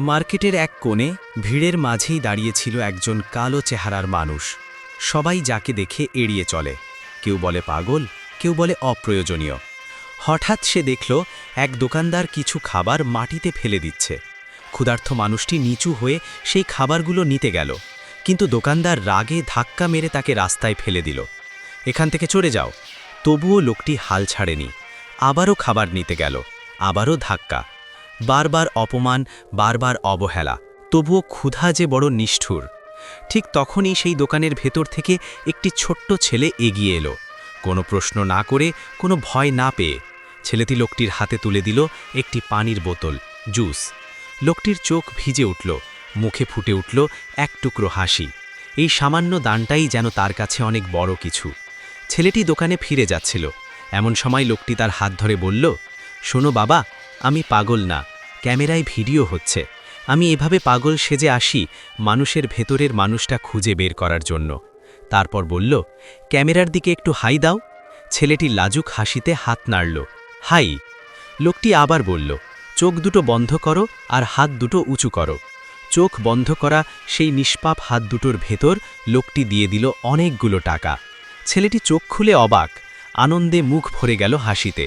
মার্কেটের এক কোণে ভিড়ের মাঝেই দাঁড়িয়েছিল একজন কালো চেহারার মানুষ। সবাই যাকে দেখে এড়িয়ে চলে, কেউ বলে পাগল, কেউ বলে অপ্রয়োজনীয়। হঠাৎ সে দেখল এক দোকানদার কিছু খাবার মাটিতে ফেলে দিচ্ছে। ক্ষুধার্ত মানুষটি নিচু হয়ে সেই খাবারগুলো নিতে গেল, কিন্তু দোকানদার রাগে ধাক্কা মেরে তাকে রাস্তায় ফেলে দিল। এখান থেকে চলে যাও। তবুও লোকটি হাল ছাড়েনি, আবারও খাবার নিতে গেল, আবারও ধাক্কা। বারবার অপমান, বারবার অবহেলা, তবুও ক্ষুধা যে বড় নিষ্ঠুর। ঠিক তখনই সেই দোকানের ভেতর থেকে একটি ছোট্ট ছেলে এগিয়ে এলো, কোনো প্রশ্ন না করে, কোনো ভয় না পেয়ে। ছেলেটি লোকটির হাতে তুলে দিল একটি পানির বোতল, জুস। লোকটির চোখ ভিজে উঠল, মুখে ফুটে উঠল এক টুকরো হাসি। এই সামান্য দানটাই যেন তার কাছে অনেক বড় কিছু। ছেলেটি দোকানে ফিরে যাচ্ছিল, এমন সময় লোকটি তার হাত ধরে বলল, শোনো বাবা, আমি পাগল না, ক্যামেরায় ভিডিও হচ্ছে। আমি এভাবে পাগল সেজে আসি মানুষের ভেতরের মানুষটা খুঁজে বের করার জন্য। তারপর বলল, ক্যামেরার দিকে একটু হাই দাও। ছেলেটি লাজুক হাসিতে হাত নাড়ল, হাই। লোকটি আবার বলল, চোখ দুটো বন্ধ করো আর হাত দুটো উঁচু করো। চোখ বন্ধ করা সেই নিষ্পাপ হাত দুটোর ভেতর লোকটি দিয়ে দিল অনেকগুলো টাকা। ছেলেটি চোখ খুলে অবাক, আনন্দে মুখ ভরে গেল হাসিতে।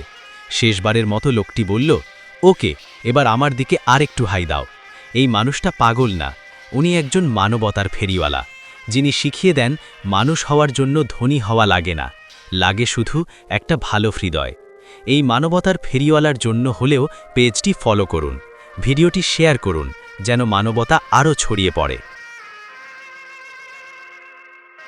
শেষবারের মতো লোকটি বলল, ওকে, এবার আমার দিকে আরেকটু হাই দাও। এই মানুষটা পাগল না, উনি একজন মানবতার ফেরিওয়ালা, যিনি শিখিয়ে দেন মানুষ হওয়ার জন্য ধনী হওয়া লাগে না, লাগে শুধু একটা ভালো হৃদয়। এই মানবতার ফেরিওয়ালার জন্য হলেও পেজটি ফলো করুন, ভিডিওটি শেয়ার করুন, যেন মানবতা আরও ছড়িয়ে পড়ে।